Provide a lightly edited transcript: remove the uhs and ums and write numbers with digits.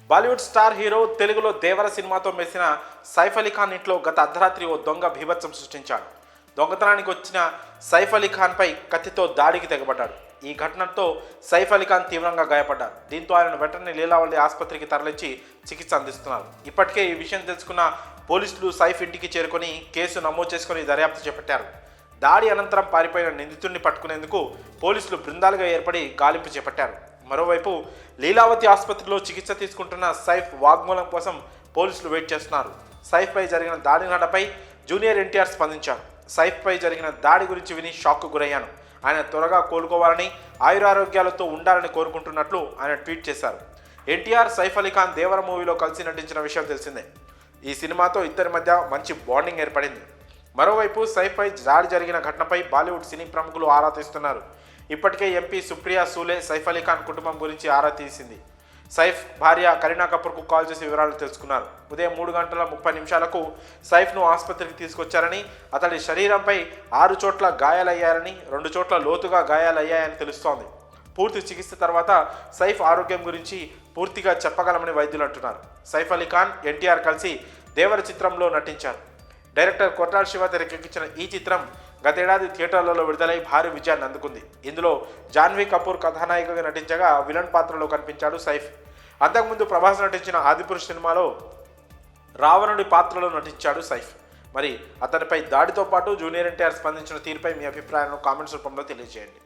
Bollywood star hero తెలుగులో దేవర సినిమాతో మెరిసిన సైఫ్ అలీ ఖాన్ ఇంట్లో గత అర్ధరాత్రి ఓ దొంగ బీభత్సం సృష్టించాడు. దొంగతనానికి వచ్చిన సైఫ్ అలీ ఖాన్పై కత్తితో దాడికి తెగబడ్డాడు. ఈ ఘటనతో సైఫ్ అలీ ఖాన్ తీవ్రంగా గాయపడ్డారు. దీంతో ఆయన వెంటనే లీలావళి ఆసుపత్రికి తరలించి చికిత్స అందిస్తున్నారు. ఇప్పటికే ఈ విషయం తెలుసుకున్న పోలీసులు సైఫ్ ఇంటికి చేరుకొని కేసు నమోదు చేసుకుని దర్యాప్తు చేపట్టారు. దాడి అనంతరం పారిపోయిన నిందితుడిని పట్టుకునేందుకు పోలీసులు బృందాలుగా ఏర్పడి గాలింపు చేపట్టారు. మరోవైపు లీలావతి ఆసుపత్రిలో చికిత్స తీసుకుంటున్న సైఫ్ వాగ్మూలం కోసం పోలీసులు వెయిట్ చేస్తున్నారు. సైఫ్పై జరిగిన దాడి నడపై జూనియర్ ఎన్టీఆర్ స్పందించారు. సైఫ్పై జరిగిన దాడి గురించి విని షాక్కు గురయ్యాను. ఆయన త్వరగా కోలుకోవాలని, ఆయురారోగ్యాలతో ఉండాలని కోరుకుంటున్నట్లు ఆయన ట్వీట్ చేశారు. ఎన్టీఆర్, సైఫ్ అలీ ఖాన్ దేవర మూవీలో కలిసి నటించిన విషయం తెలిసిందే. ఈ సినిమాతో ఇద్దరి మధ్య మంచి బాండింగ్ ఏర్పడింది. మరోవైపు సైఫ్పై దాడి జరిగిన ఘటనపై బాలీవుడ్ సినీ ప్రముఖులు ఆరా తీస్తున్నారు. ఇప్పటికే ఎంపీ సుప్రియా సూలే సైఫ్ అలీ ఖాన్ కుటుంబం గురించి ఆరా తీసింది. సైఫ్ భార్య కరీనా కపూర్కు కాల్ చేసి వివరాలు తెలుసుకున్నారు. ఉదయం 3:30 సైఫ్ను ఆసుపత్రికి తీసుకొచ్చారని, అతడి శరీరంపై 6 చోట్ల గాయాలయ్యారని, 2 చోట్ల లోతుగా గాయాలయ్యాయని తెలుస్తోంది. పూర్తి చికిత్స తర్వాత సైఫ్ ఆరోగ్యం గురించి పూర్తిగా చెప్పగలమని వైద్యులు అంటున్నారు. సైఫ్ అలీ ఖాన్, ఎన్టీఆర్ కలిసి దేవర చిత్రంలో నటించారు. డైరెక్టర్ కొట్టాల శివ తెరకెక్కించిన ఈ చిత్రం గతేడాది థియేటర్లలో విడుదలై భారీ విజయాన్ని అందుకుంది. ఇందులో జాన్వీ కపూర్ కథానాయికగా నటించగా విలన్ పాత్రలో కనిపించాడు సైఫ్. అంతకుముందు ప్రభాస్ నటించిన ఆదిపురుష్ సినిమాలో రావణుడి పాత్రలో నటించాడు సైఫ్. మరి అతనిపై దాడితో పాటు జూనియర్ ఎన్టీఆర్ స్పందించిన తీరుపై మీ అభిప్రాయాలను కామెంట్స్ రూపంలో తెలియజేయండి.